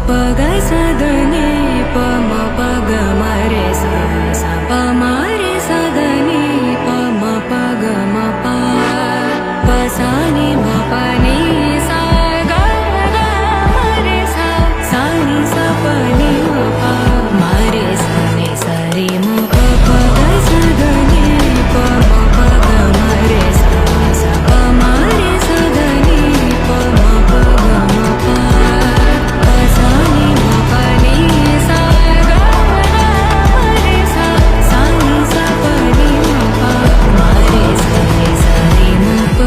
प ग स ध नि प म प ग म रे सा सा प म रे सा ध नि प म प ग म प प सा नि म प नि सा ग ग म रे सा सा नि सा प नि म प म रे सा नि सा रे म प प ग स ध नि प म प ग म रे सा सा प म रे सा ध नि प म प ग म प प सा नि म प नि सा ग ग म रे सा सा नि सा प नि म प म रे सा नि सा रे म प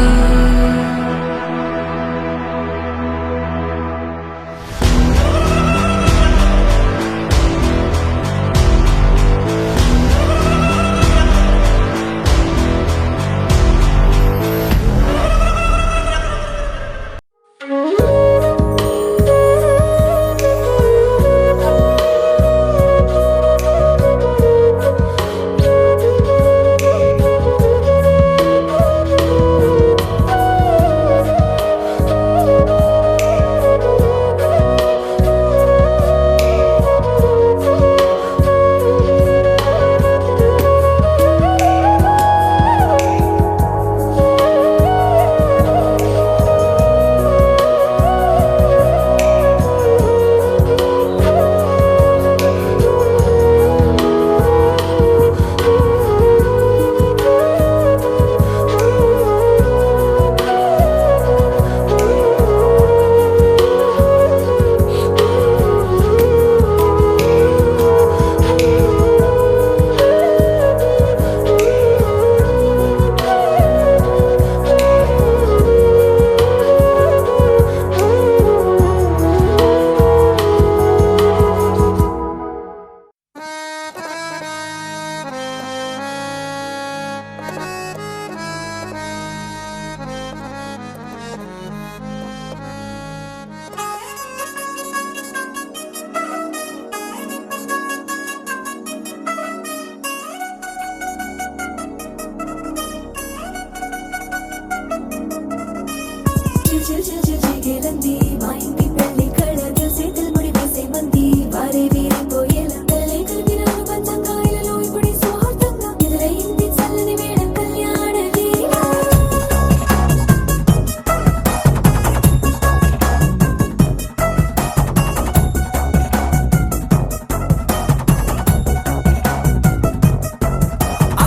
చిగిరంది మా ఇంటి పెళ్లి కళ చేతులు ముడి వేసే మంది వారే వీరి పోయేలా తలే కలిపిన పంచంగాయలలో ఇప్పుడు సౌహార్దంగా ఎదురైంది చల్లని వేళ కళ్యాణ లీల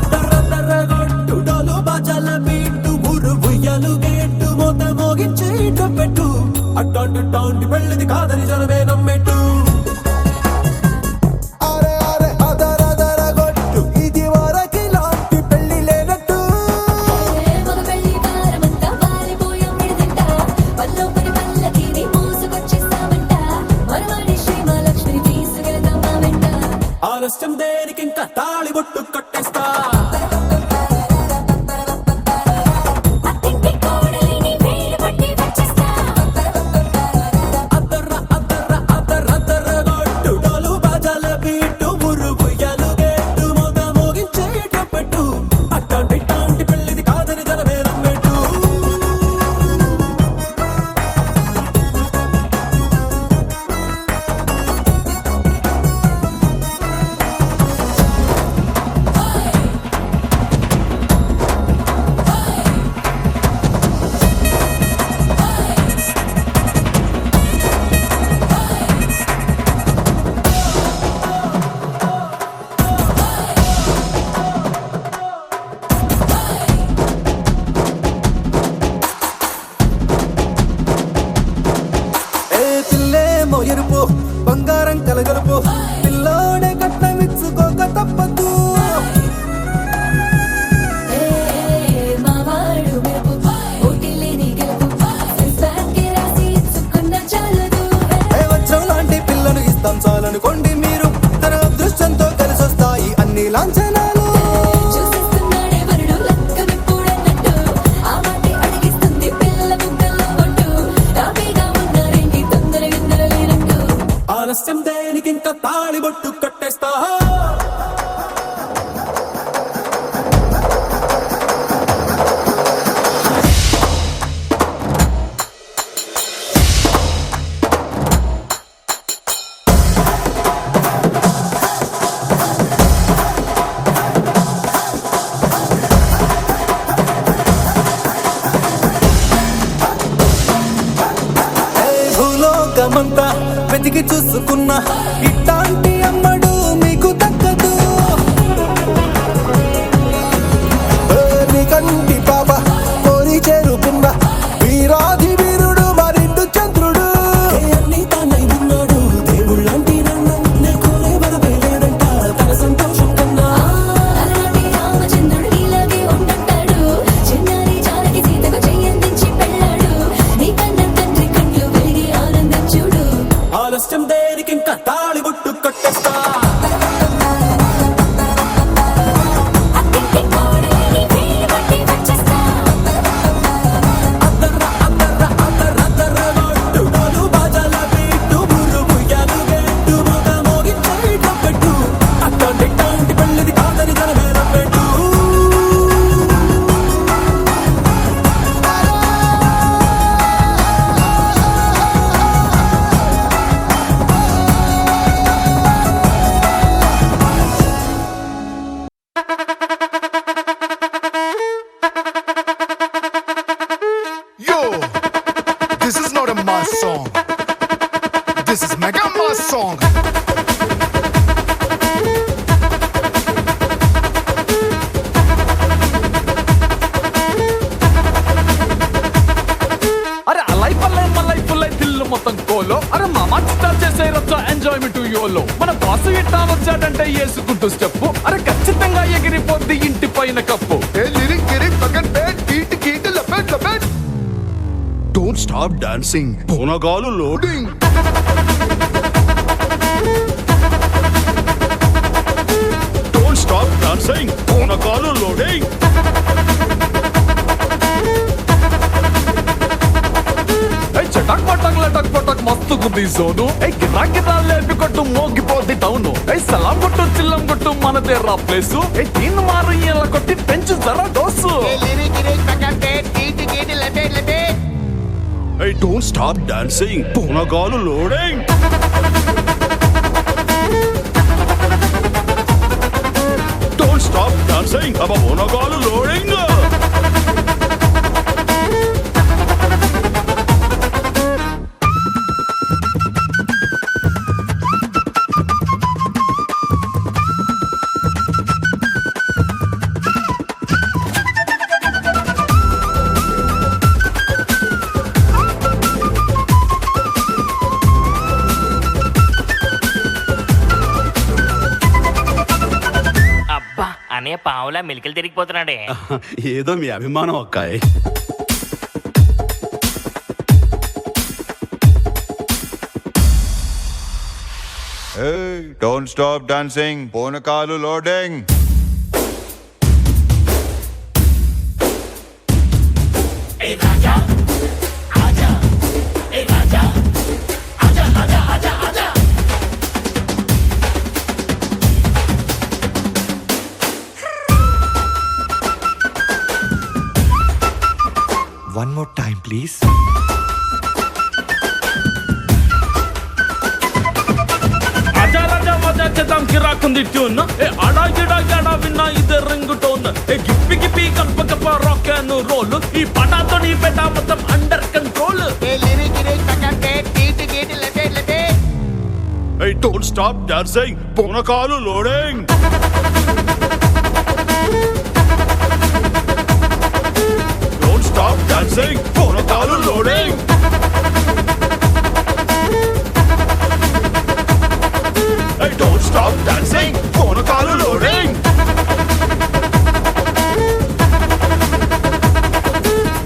అద్దరద్దరగొట్టు డోలు బాజాల బీటు ఊరు ఉయ్యాలు గేట్టు మోత మోగించే పెట్టు అట్టాంటి టాంటి పెళ్ళిది కాదని జనమే నమ్మెట్టు అరే అరే అదరదరగొట్టు ఇది వరకి లాంటి పెళ్లి లేనట్టు మగ పెళ్లి వారమంతా వాలిపోయాం విడిదంట పల్లోపరి పల్లకిని మోసుకొచ్చేస్తామంట మరవాడి శ్రీమహాలక్ష్మిని తీసుకెళ్తాం మా వెంట ఆలస్యం దేనికి ఇంకా తాళి బొట్టు కట్టేస్తా అత్తింటి కోడలిని వేలు పట్టి వచ్చేస్తా అద్దరద్దరగొట్టు డోలు బాజాల బీటు ఊరు ఉయ్యాలు గేట్టు మోత మోగించే పెట్టు అట్టాంటి టాంటి పెళ్ళిది కాదని జనమే నమ్మెట్టు ఏ పిల్లేమో ఎరుపు బంగారం కలగలుపు పిల్లోడే కట్టమిచ్చుకోక తప్పదు మా వాడు మెరుపు ఓటిల్లేని గెలుపు ఇస్తాకే రాసి ఇచ్చుకున్న చాలదు ఏ వజ్రం లాంటి పిల్లను ఇస్తాం చాలనుకోండి మీరు తన అదృష్టంతో కలిసొస్తాయి అన్ని లాంఛనాలు చూసిస్తున్నాడే వరుడు లక్క విప్పుడన్నట్టు ఆ మాటే అడిగిస్తుంది పిల్ల బుగ్గల్లో కొట్టు తాపీగా ఉన్నారేంటి తొందర గిందర లేనట్టు ఆలస్యం దేనికి ఇంకా తాళి బొట్టు కట్టేస్తా లోకమంతా వెతికి చూసుకున్నా ఇట్లాంటి అమ్మడు మీకు దక్కదు. నీ కంటి పాప కోరి చేరుకున్నా వీరాధి వీరుడు మరిండు చంద్రుడు. అన్ని తానై ఉన్నాడు దేవుళ్ళంటి నన్ను నే కోరే వరమే లేదంట తన సంతోషం కన్నా. అలాంటి రామచంద్రుడు ఇలాగే ఉంటుంటాడు. చిన్నారి జానకి సీతకు చెయ్యందించి పెళ్ళాడు. నీ కన్న తండ్రి కంట్లో వెలిగి ఆనందం చూడు. ఆలస్యం దేనికి ఇంకా తాళి బుట్టు కొట్టేస్తా. అత్తింటి కోడలిని వేలు పట్టి వచ్చేస్తా. అద్దర్ర అద్దర్ర అద్దర్ర అద్దర్ర కొట్టు డోలు బాజాల బీటు బుర్రు బుయ్యాలు గెట్టు మొగ మోగించే కప్పెట్టు. అట్లాంటి ఇట్లాంటి పెళ్ళిది కాదని జనమేర పెట్టు. Yo, this is not a mass song. This is mega mass song. అరే అలై పల్లై మల్లై పుల్లై తిల్లు మొత్తం కోలో. అరే మామా స్టార్ చేసే రచ్చ ఎంజాయ్మెంట్ యోలో. మన బాసు ఇట్టా వచ్చాడంటే వేసుకుంటూ స్టెప్. అరే ఖచ్చితంగా ఎగిరిపోద్ది ఇంటి పైన cup. Hey, lyric, lyric, fucking bad, beat, beat, lapet, lapet. Don't stop dancing. Ponagalu loading. Don't stop dancing. Ponagalu loading. చటాక్ పటాక్ లటాక్ పటాక్ మస్తు గుద్ది జోను. గిరా గిరా లేపి కొట్టు మోగిపోద్ది టౌను. సలాం కొట్టు చిల్లం కొట్టు మనదే రా ప్లేసు. దీన్ని మారు ఇలా కొట్టి పెంచు జరా dose. Hey, don't stop dancing. Ponagalu loading. Don't stop dancing. Abba Ponagalu loading. అబ్బా అనే పావులా మెలికలు తిరిగిపోతున్నాడే. ఏదో మీ అభిమానం అక్కాయ్. Hey, don't stop dancing. Ponakalu loading. One more time, please. రాజా రాజా మజా చేద్దాం కిరాకుంది ట్యూన్. ఆడా గిడా గడా విన్నా ఇదే రింగ్ టోన్. గిప్పి గిప్పి కప్ప కప్ప రాక్ అండ్ రోల్. ఈ పటాతో నీ పెట్ట మొత్తం under control. Hey, don't stop dancing. Ponakalu loading. Don't stop dancing. Ponakalu loading. Hey, don't stop dancing. Ponakalu loading.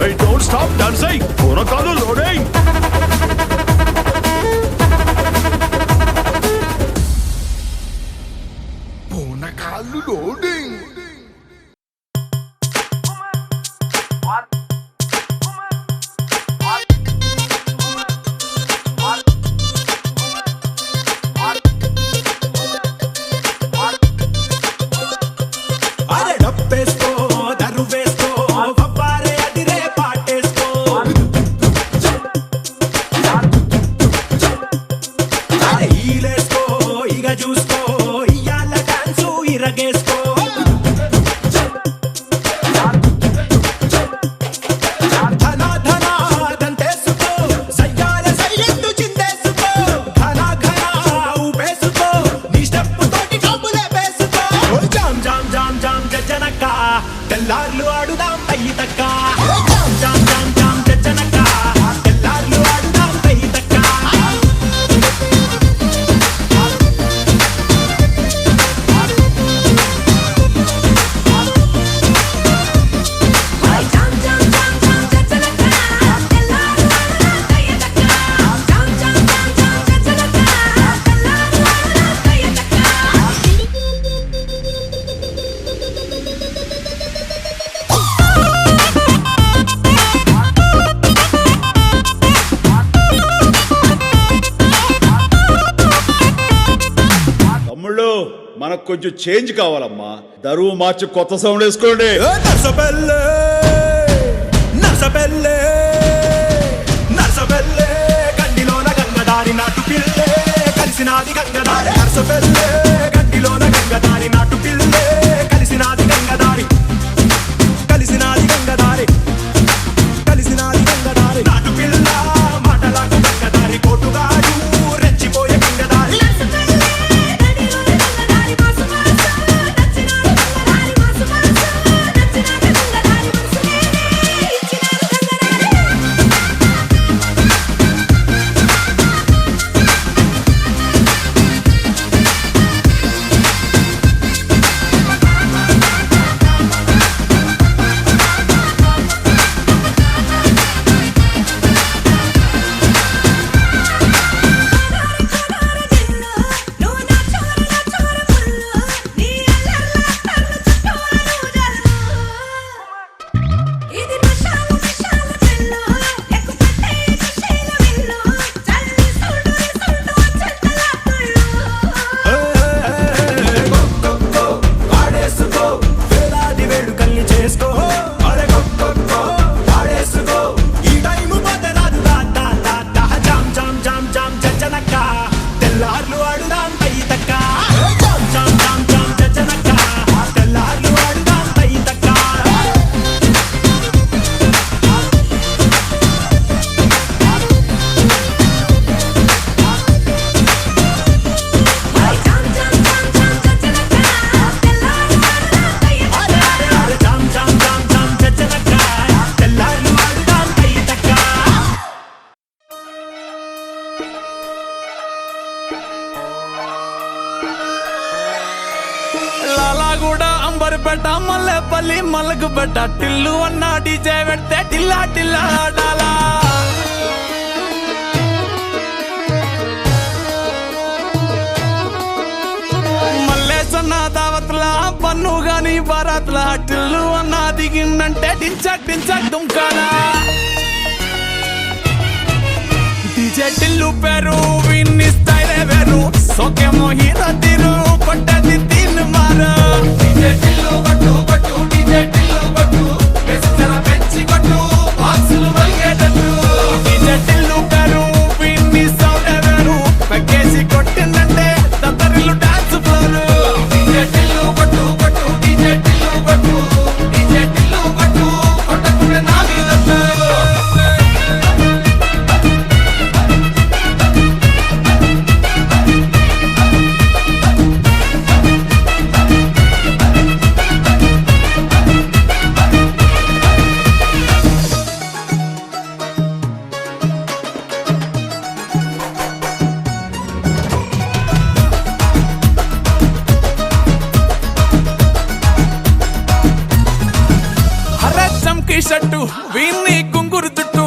Hey, don't stop dancing. Ponakalu loading. Ponakalu loading. మనకు కొంచెం change కావాలమ్మా. దరువు మార్చి కొత్త sound వేసుకోండి. నర్సపల్లె నర్సపల్లె నర్సపల్లె గండిలోన గంగదారి నాటు పిల్లే కలిసినాది గంగదారి. నర్సపల్లె గండిలోన గంగదారి నాటు పిల్లే కలిసినాది గంగదారి. కలిసినాది గంగదారి. కలిసినాది గంగదారి. నాటు పిల్ల మాటలకు గంగదారి. కోటుగాడు రెచ్చిపోయే గంగదారి. లాలాగూడ అంబర్పేట మల్లెపల్లి మలకుపేట టిల్లు అన్న డీజే పెడితే టిల్లా టిల్లా ఆడాలా. మల్లేసన్న దావత్ల పన్ను గాని బారాత్ల టిల్లు అన్న దిగిందంటే టించక్ టించక్ దుంకాలా. డీజే టిల్లు పేరు విన్ని స్టైలే వేరు సోకేమో హీరో తీరు కొట్టది తీన్ మారు. డీజే టిల్లు కొట్టు కొట్టు డీజే టిల్లు కొట్టు పెంచర పెంచి కొట్టు బాక్సులు వలిగేటట్టు. డీజే టిల్లు పేరు విన్ని సౌండే వేరు పెగ్గేసి కొట్టిందంటే తత్తరిల్లు డాన్స్ ఫ్లోరు. డీజే టిల్లు కొట్టు కొట్టు డీజే టిల్లు కొట్టు డీజే టిల్లు కొట్టు కొట్టకుంటే నా మీదట్టు. షట్టు వీన్ని గుంగురు చుట్టూ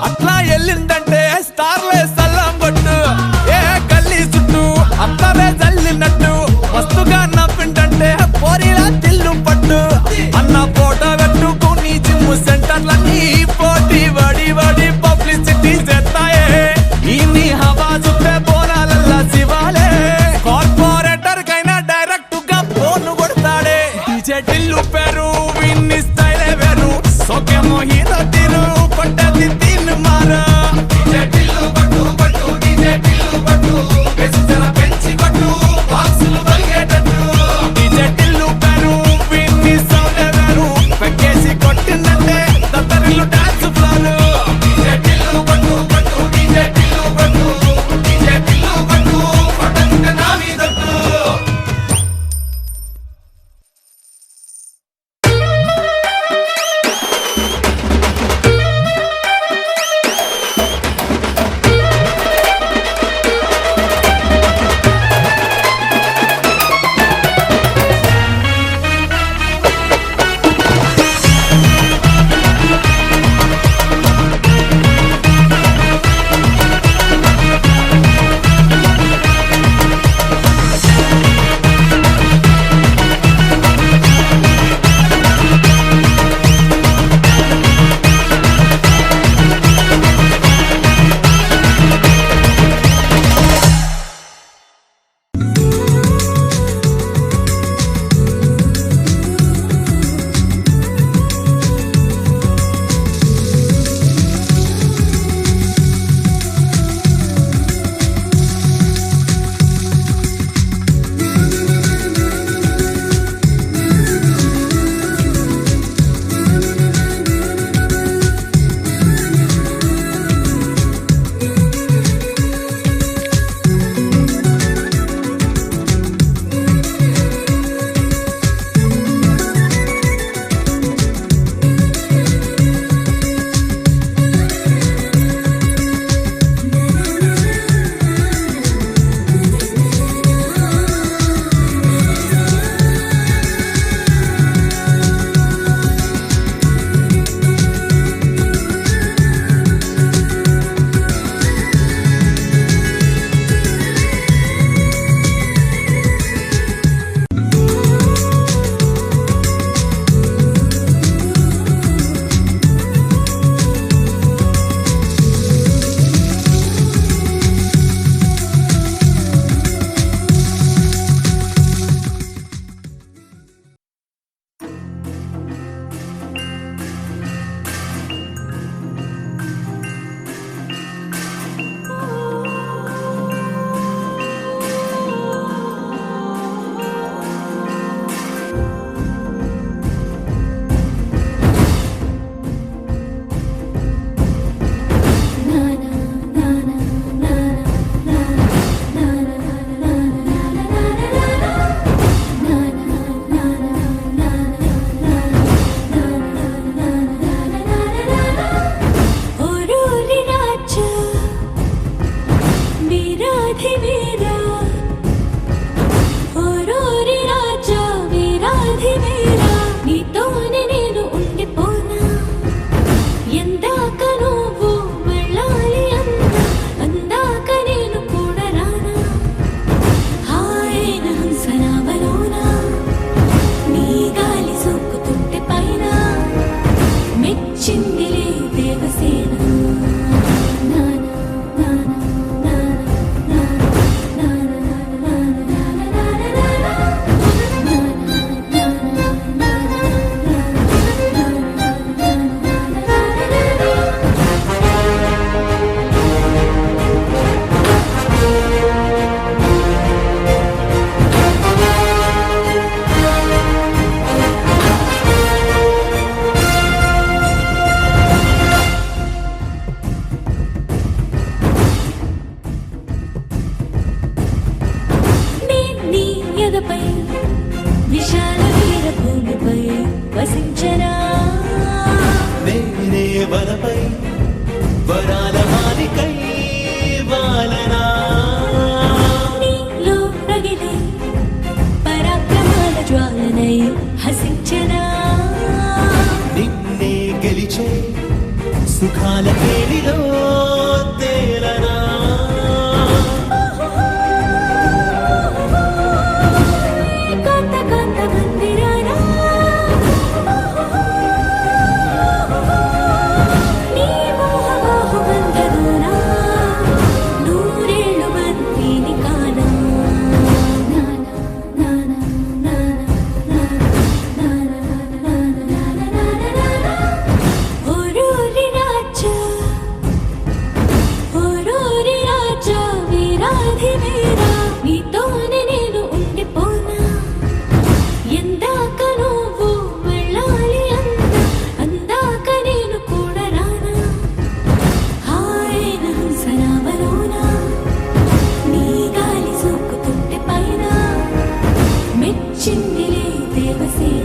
అట్లా ఎల్లిందంటే స్టార్లే సల్లం కొట్టు. ఏ గల్లీ చుట్టూ అత్తరే జల్లినట్టు మస్తుగా నవ్విందంటే పోరీలా తిల్లు పట్టు. అన్న ఫోటో పెట్టుకుని జిమ్ సెంటర్లన్నీ పోటీ వడి వడి పబ్లిసిటీ చేస్తాయే. ఈ హవా చుట్టే బోనాలల్లా శివాలే కార్పొరేటర్ కైనా డైరెక్ట్ గా ఫోన్ కొడతాడే. డీజే టిల్లు పేరు విన్ని స్టైలే వేరు సోకేమో వీరాధివీరా ఓరోరి రాజా వీరాధివీరా నీతోనే నేను ఉండిపోనా ఎందాక నువ్వు వెళ్ళాలి అందాక నేను కూడా రానా హాయైన హంసనామలోనా నీ గాలి సోకుతుంటే పైన మెచ్చిందిలే దేవసేన ఎదపై విశాల వీరభూమిపై వసించరా నేనే వనపై వరాల మాలికై వాలనా నీలో రగిలే పరాక్రమాల జ్వాలనై హసించరా నిన్నే గెలిచే సుఖాల కేడిలో తేలనా కాంత కాంత మందిరానా నీ మోహబాహు బంధనానా నూరేళ్ళు బంతిని కానా ఓరోరి రాజా ఓరోరి రాజా వీరాధివీరా నీతోనే నేను ఉండిపోనా ఎందాక నువ్వు వెళ్ళాలి అందాక నేను కూడా రానా హాయైన హంసనామలోనా నీ గాలి సోకుతుంటే పైన మెచ్చిందిలే దేవసేన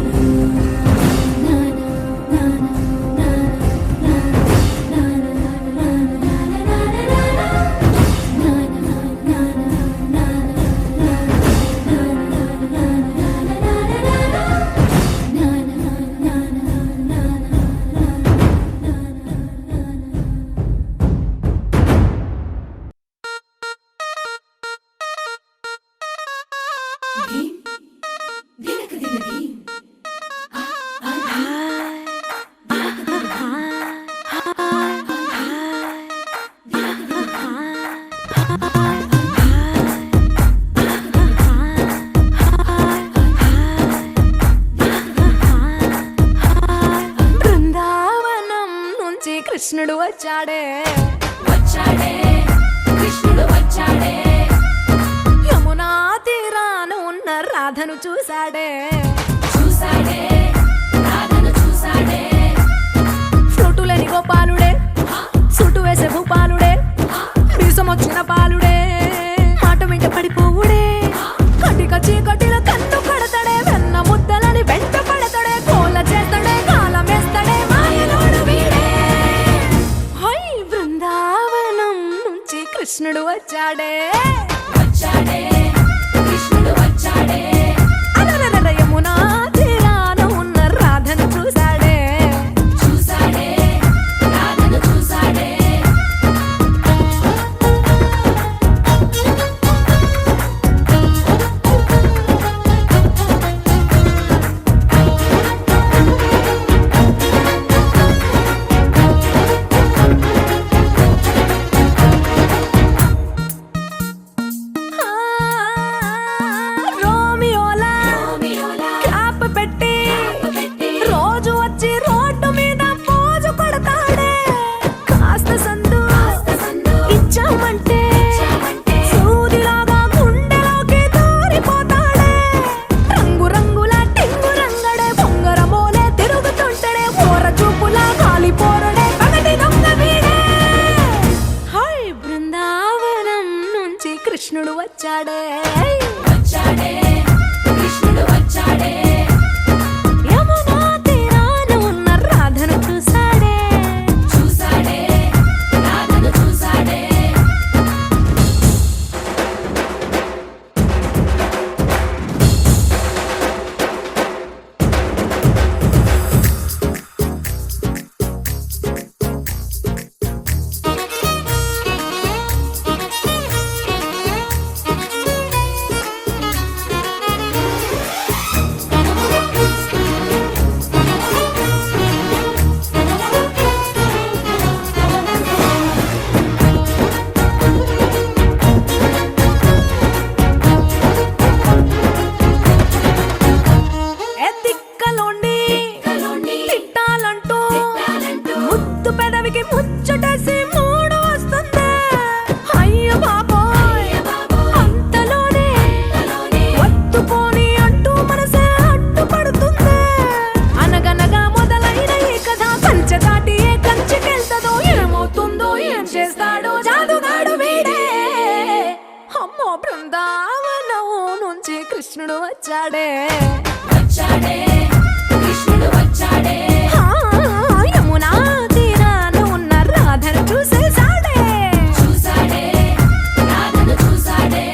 బృందావనం నుంచి కృష్ణుడు వచ్చాడే వచ్చాడే కృష్ణుడు వచ్చాడే యమునా తీరాన ఉన్న రాధను చూశాడే చూసాడే రాధను చూసాడే ఫ్రూటులేని గోపాలుడే సుటు వేసే భూపాలుడే మీసం వచ్చిన పాలుడే మాట వెంట పడిపోవుడే కటిక చీకటిల కన్ను కడతాడే వెన్న ముద్దలని వెంట పడతాడే కోల చేస్తాడే కాలం వేస్తాడే మాయలోడు వీడే హై బృందావనం నుంచి కృష్ణుడు వచ్చాడే వచ్చాడే కృష్ణుడు వచ్చాడే అలరలర యమునా తీరాన ఉన్న రాధను చూశాడే చూసాడే రాధను చూసాడే రోమియోలా రోమియోలా క్లాప్ పెట్టి పెట్టి రోజు వచ్చి రోడ్డు మీద పోజు కొడతాడే కాస్త సందు సందు ఇచ్చామంటే ఇచ్చామంటే సూదిలాగా గుండెలోకి దూరిపోతాడే రంగు రంగుల టింగు రంగడే బొంగరమోలే తిరుగుతుంటాడే ఓర చూపులా కాలిపోరడే పగటి దొంగ వీడే హై బృందావనం నుంచి కృష్ణుడు వచ్చాడే వచ్చాడే కృష్ణుడు వచ్చాడే యమునా తీరాన ఉన్న రాధను చూశాడే చూసాడే రాధను చూసాడే కృష్ణుడు వచ్చాడే వచ్చాడే కృష్ణుడు వచ్చాడే ఆ, యమునా తీరాన ఉన్న రాధను చూసేసాడే చూసాడే రాధను చూసాడే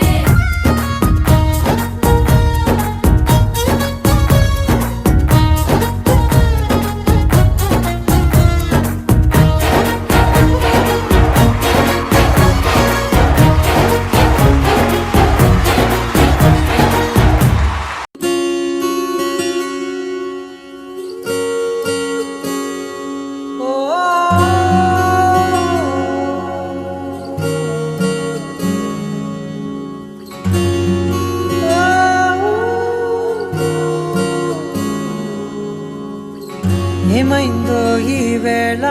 ఏమైందో ఈ వేళ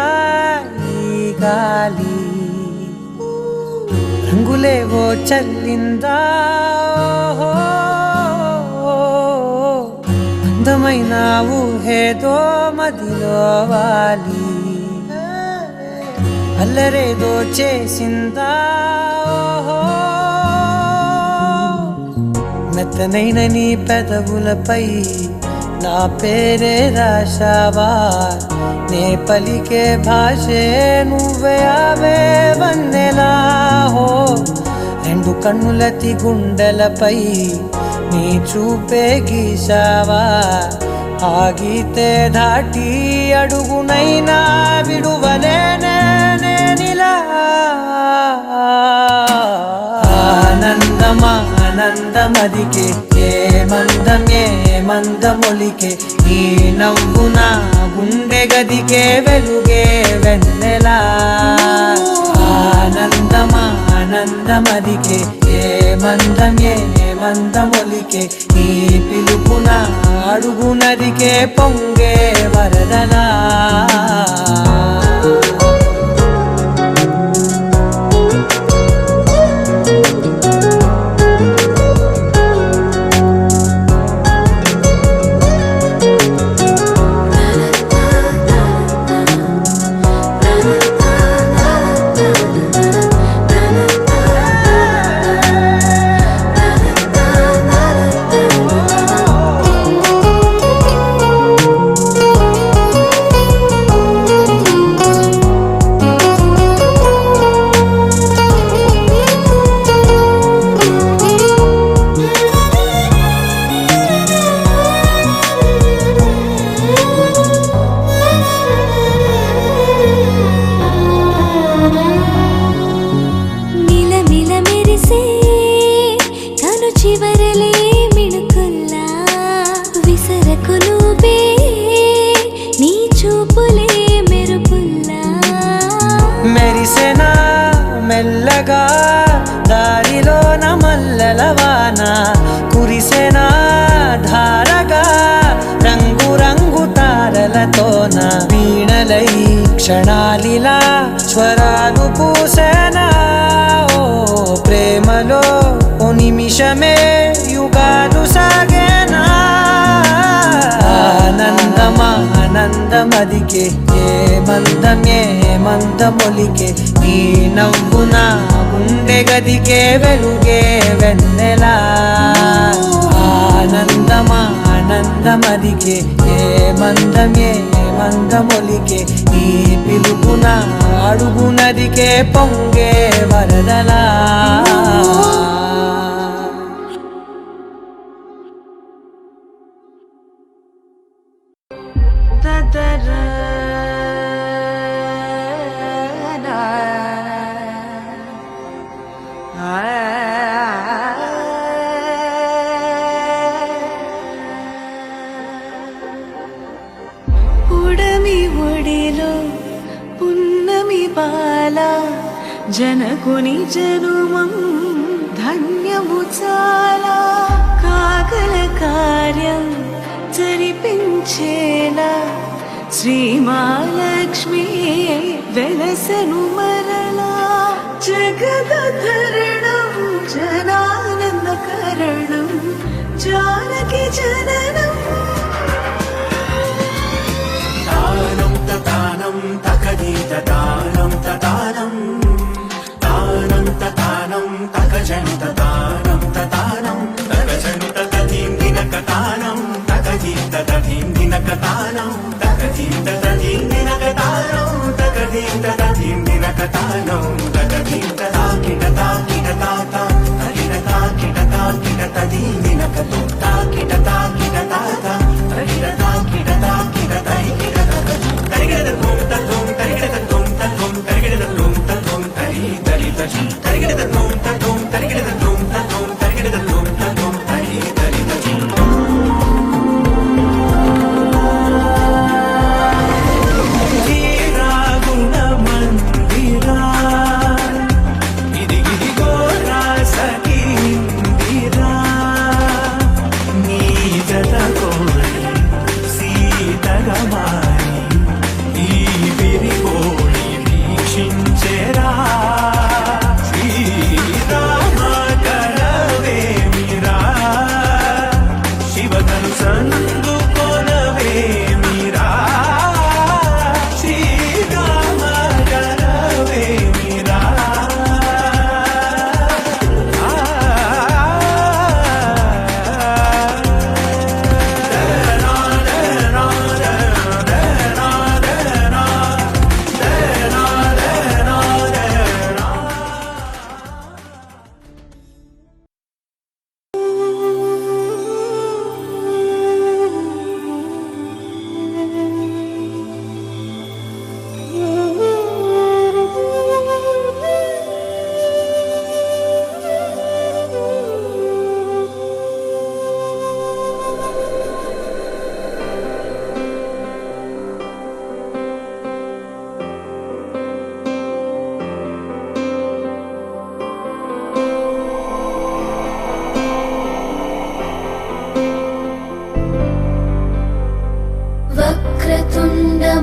ఈ గాలి రంగులేవో చల్లిందా ఓహో, అందమైన ఊహేదో మదిలో వాలి అల్లరేదో చేసిందా ఓహో, మెత్తనైన నీ పెదవులపై నా పేరే రాశావా నే పలికే భాషే నువ్వే అవే వన్నెలా హో రెండు కన్నులతి గుండెలపై నీ చూపే గీశావా ఆగితే దాటి అడుగునైనా విడువలేనే నేనిలా ఆనందమా ఆనందమదికే ఏ మందమొలికే ఈ నవ్వున గుండె గదికే వెలుగే వెన్నెలా ఆనందమా ఆనందమదికే ఏ మందమొలికే ఈ పిలుపున అడుగునదికే పొంగే వరదలా మెరిసెనా మెల్లగా దారిలోన మల్లెలవాన కురిసెనా ధారగా రంగు రంగు తారలతోన వీణలై క్షణాలిలా స్వరాలు పూసేనా ఓ ప్రేమలో ఓ నిమిషమే యుగాలు సాగేనా ఆనందమా ఆనందమదికే ఏ మందమొలికే ఈ నవ్వున గుండె గదికే వెలుగే వెన్నెలా ఆనందమా ఆనందమదికే ఏ మందమొలికే ఈ పిలుపున అడుగునదికే పొంగే వరదలా ఉడమి ఒడిలో పున్నమి బాల జనకుని జనుమం ధన్యము చాలా కాకల కార్యం జరిపించేలా శ్రీమాలక్ష్మి వెలసను మరలా జగదధరణం జనానందకరణం జానకి జననం తానం తతానం తకదీత తానం తతానం తానం తతానం తకజనిత తానం తతానం తకజనిత తది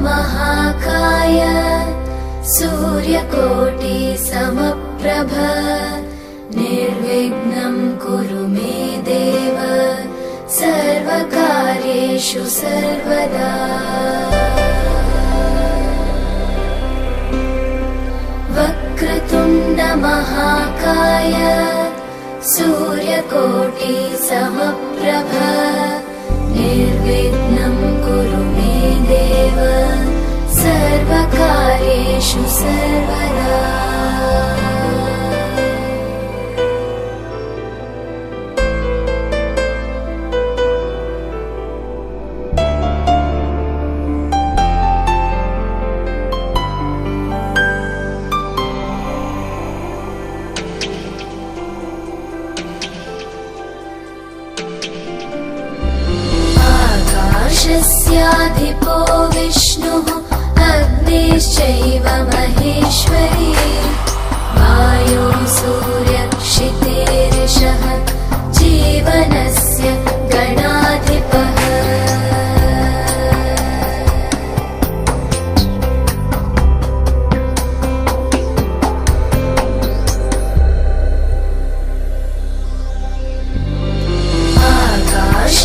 महाकाय सूर्यकोटि समप्रभ निर्विघ्नं कुरु मे देव सर्वकार्येषु सर्वदा। वक्रतुण्ड महाकाय सूर्यकोटि समप्रभ निर्विघ्नं कुरु मे देव सर्वकार्येषु सर्वदा। आकाशस्याधिपो विष्णुः अग्निश्चैव महेश्वरी वायो सूर्यक्षितेरिषः जीवनस्य गणाधिपः।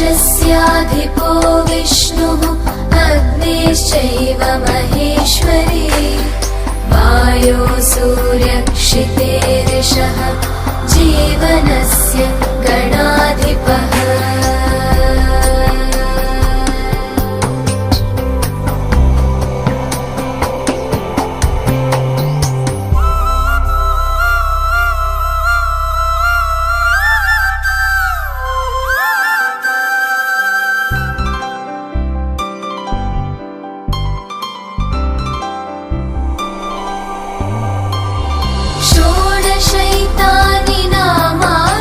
आकाशस्याधिपो विष्णुः अग्निश्चैव महेश्वरी वायो सूर्यक्षितेरिषः जीवनस्य गणाधिपः। षोडशैतानि नामानि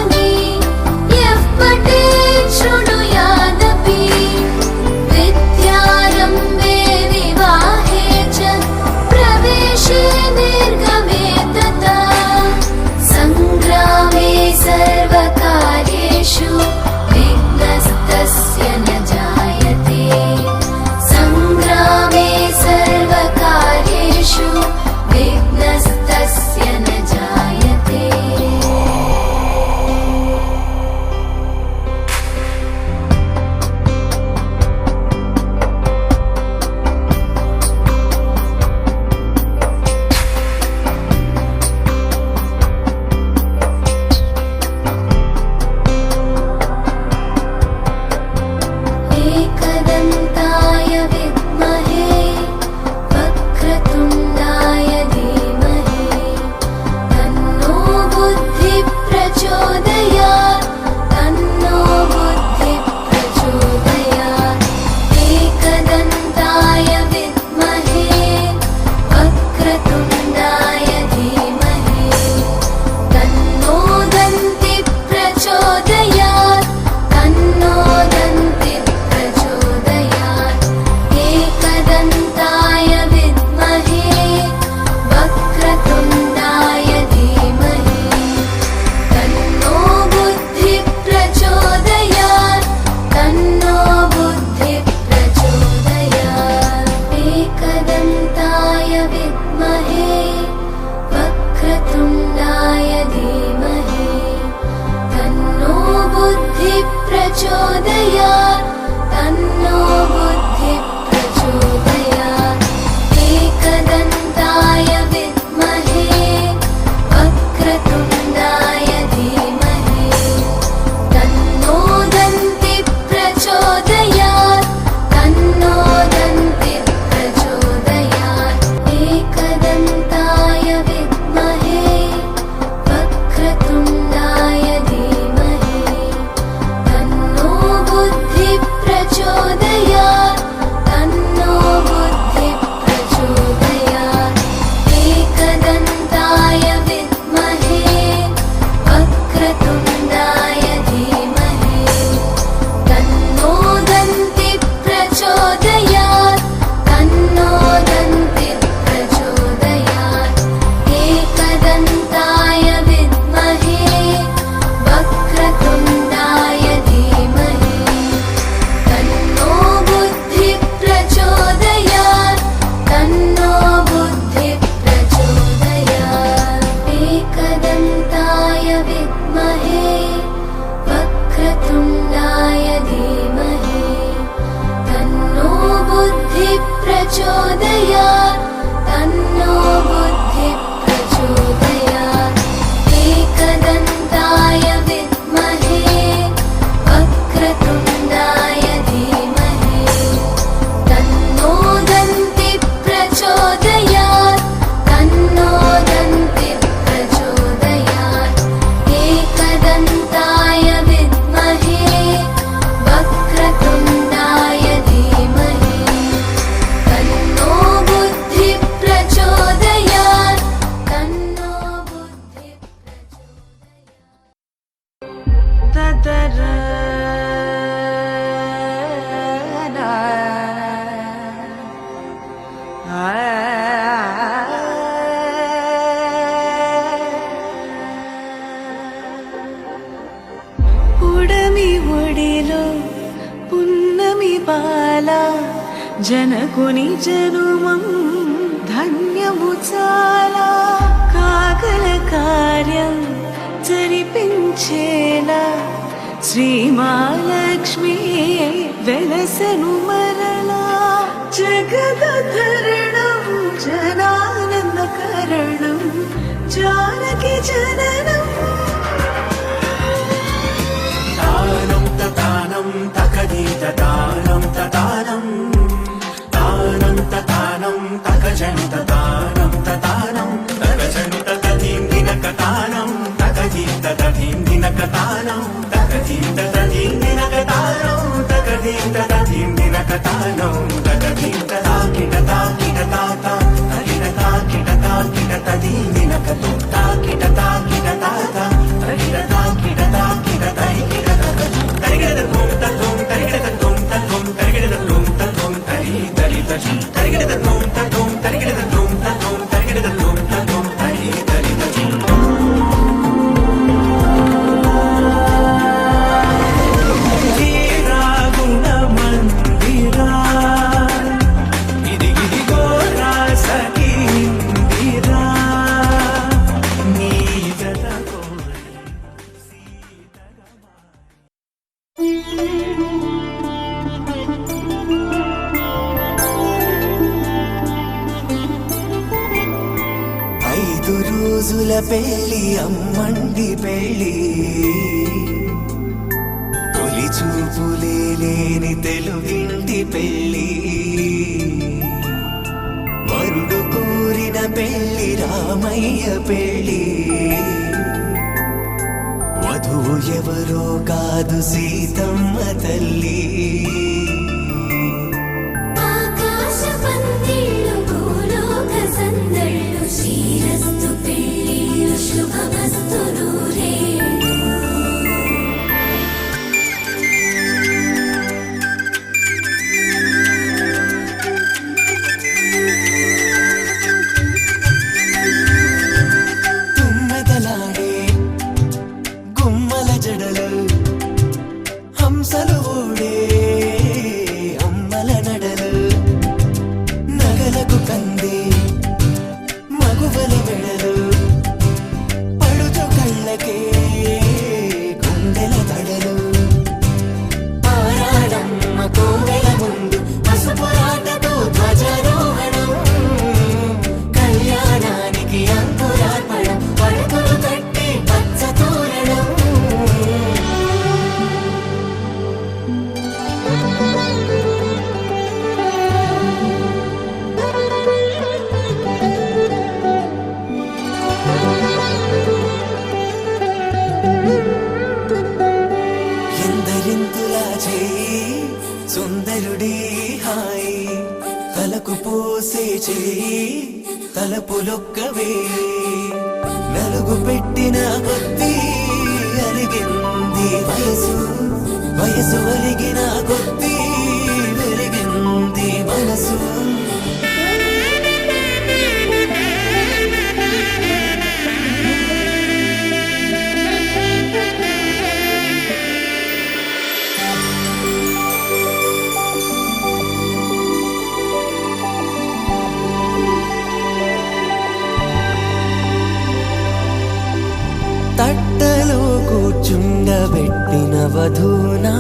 विद्महे वक्रतुण्डाय धीमहि तन्नो बुद्धिः प्रचोदयात् तन्नो बुद्धिः प्रचोदयात् एकदन्ताय विद्महे वक्रतुण्डाय धीमहि तन्नो दन्तिः प्रचोदयात् तन्नो दन्तिः प्रचोदयात् एकदन्ताय विद्महे वक्रतुण्डाय धीमहि तन्नो बुद्धिः प्रचोदयात् तन्नो बुद्धिः ఉడమి ఒడిలో పున్నమి బాల జనకుని జనుమం ధన్యము చాలా కాకల కార్యం జరిపించేలా శ్రీమాలక్ష్మి వెలసను మరలా జగదధరణం జనానందకరణం జానకి జననం తానం తతానం తకదీత తానం తతానం తానం తతానం తకజనిత తానం తతానం తకజనిత తదీందినక తానం తకదీత తదీందినక తానం తకదీత తదీందినక తానం తకదీత తదీందినక తానం తకదీత తాకిట తాకిట తాత తకిట తాకిట తాకిట తదీందినక తాకిట తాకిట తాత తకిట తాకిట తాకిట తైకిట తరిగిడ తుం తతుం తరిగిడ తుం తతుం తరిగిడ తుం తతుం తరి తరి తరి తరిగిడ తుం తతుం తరిగిడ తుం తతుం తరిగిడ తుం తతుం తరి తరి తరి వీరా గుణ మందిరా ఇదిగిదిగో రాసకి ఇందిరా నీ జత ఐదు రోజుల పెళ్లి అమ్మండి పెళ్లి తొలి చూపులే లేని తెలుగింటి పెళ్లి వరుడు కోరిన పెళ్లి రామయ్య పెళ్లి వధువు ఎవరో కాదు సీతమ్మ తల్లి ఆకాశ పందిళ్ళు భూలోక సందళ్ళు శ్రీరస్తు పెళ్ళిళ్ళు శుభమస్తు నూరేళ్ళు తుమ్మెదలాడే గుమ్మల జడలు హంసలు ఓడే అమ్మల నడలు నగలకు కంది మగువల వెడలు పడుచు కళ్ళకే గుండెల తడలు పారాడమ్మ కోవెల ముందు పసుపు రాటతో ధ్వజారోహణం కళ్యాణానికి అంకురార్పణం పడకలు కట్టి పచ్చ తోరణం ఎందరింతులా చేయి సుందరుడి హాయి తలకు పోసే చేయి తలపులొక్కవే నలుగు పెట్టిన కొద్దీ అలిగింది వయసు వయసు అలిగిన కొద్దీ వెలిగింది మనసు తట్ట పూజలో కూర్చుండబెట్టిన వధూనా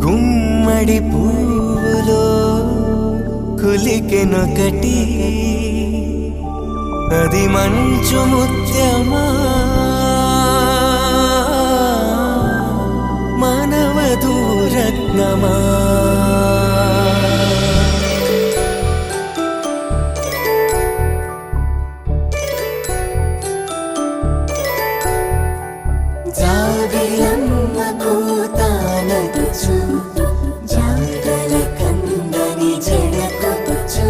గుమ్మడి పువ్వులో కులికెనొకటి అది మంచు ముత్యమా మానవధూరత్నమా జాబిలమ్మ కూతానదుచు జాడల కందని జడకొచ్చు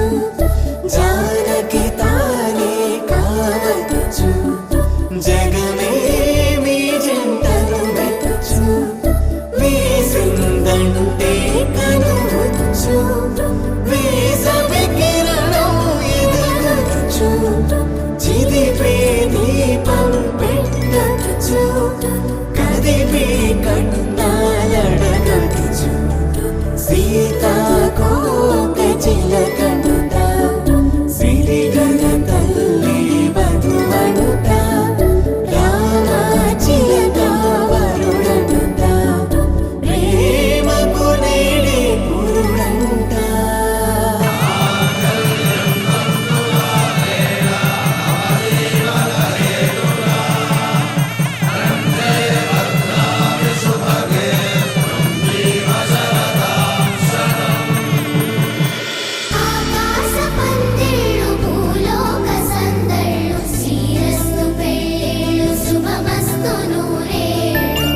జానకి తానే కావదుచు జగమే మీ జంటను వెతుచు వీసిందంటే కనువచ్చు వీసవి కిరణం ఎదుగొచ్చు చిదిపే దీపం పెట్టచ్చు కదిపే కన్నాలడగచ్చు సీతాకోక చిలకనుత సిరిగల తల్లి వధువనుత రామ చిలక వరుడనుత ప్రేమకు నేడే పురుడంట ఆకాశ పందిళ్ళు భూలోక సందళ్ళు శ్రీరస్తు పెళ్ళిళ్ళు శుభమస్తు నూరేళ్ళు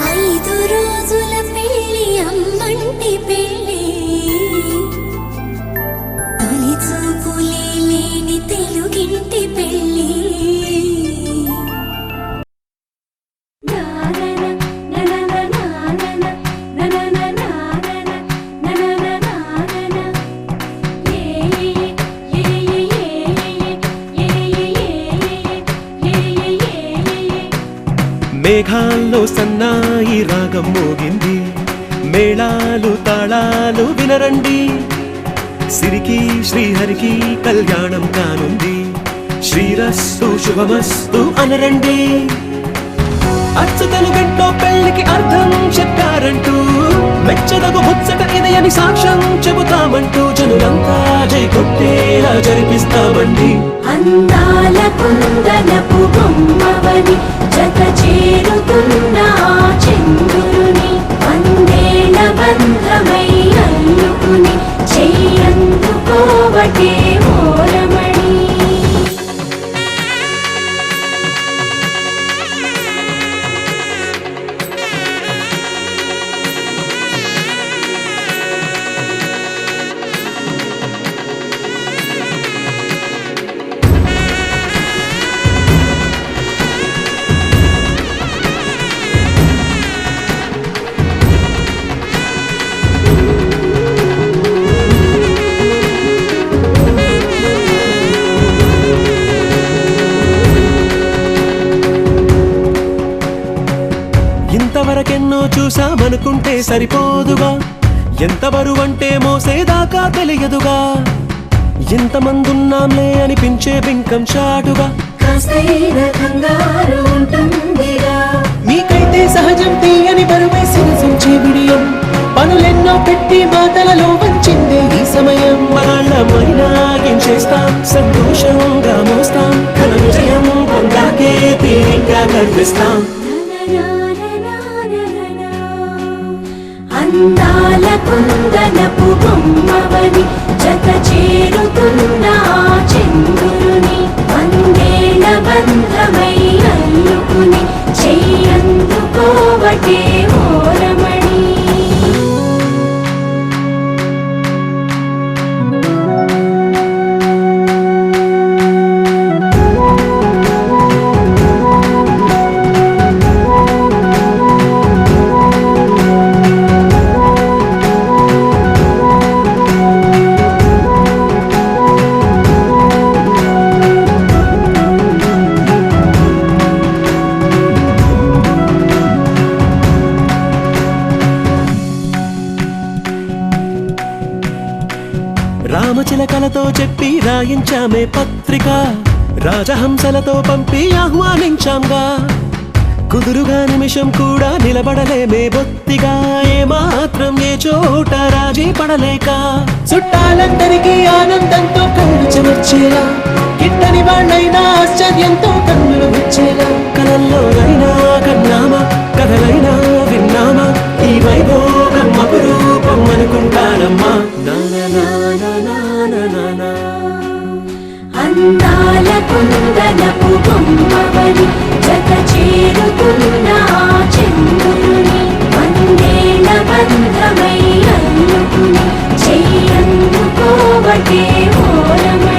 5 రోజుల పెళ్ళి అమ్మంటి పెళ్ళి తొలి చూపులే లేని తెలుగింటి పెళ్ళి మేఘాల్లో సన్నాయి రాగం మోగింది మేళాలు తాళాలు వినరండి సిరికి శ్రీహరికి కళ్యాణం కానుంది శ్రీరస్తు శుభమస్తు అనరండి అచ్చతలు గంటో పెళ్లికి అర్థం చెప్పారంటూ మెచ్చదగు ముచ్చట ఇది అని సాక్ష్యం చెబుతామంటూ జనులంతా జై కొట్టేలా జరిపిస్తామండి అందాల కుందనపు బొమ్మవని జత చేరుతున్న ఆ చంద్రుని వందేళ్ల బంధమై అల్లుకుని చెయ్యందుకోవటే ఓరమణి ఇంతవరకెన్నో చూసామనుకుంటే సరిపోదుగా ఎంత బరువంటే మోసేదాకా తెలియదుగా ఎంతమందున్నాంలే అనిపించే బింకం చాటుగా కాస్తైన కంగారు ఉంటుందిగా మీకైతే సహజం తీయని బరువే సిరసించే విడియం పనులెన్నో పెట్టి మాటలలో వంచిందే ఈ సమయం వాళ్ళమైనా ఏం చేస్తాం సంతోషంగా మోస్తాం ఘన విజయం పొందాకే తీరిగ్గా కనిపిస్తాం అందాల కుందనపు బొమ్మవని జత చేరుతున్న ఆ చంద్రుని వందేళ్ల బంధమై అల్లుకుని చెయ్యందుకోవటే ఓరమణి కలతో చెప్పి రాయించామే పత్రిక రాజహంసలతో పంపి ఆహ్వానించాంగా కుదురుగా నిమిషం కూడా నిలబడలేమే బొత్తిగా ఏమాత్రం ఏ చోట రాజీ పడలేక చుట్టాలందరికీ ఆనందంతో కళ్ళు చెమర్చేలా గిట్టని వాళ్ళైనా ఆశ్చర్యంతో కన్నులు వచ్చేలా కలల్లోనైనా కన్నామా కథలైనా విన్నామా ఈ వైభోగం అపురూపం అనుకుంటానమ్మా అందాల కుందనపు బొమ్మవని జత చేరుకున్న ఆ చంద్రుని వందేల బంధమై అల్లుకుని చెయ్యందుకోవటే ఓరమణి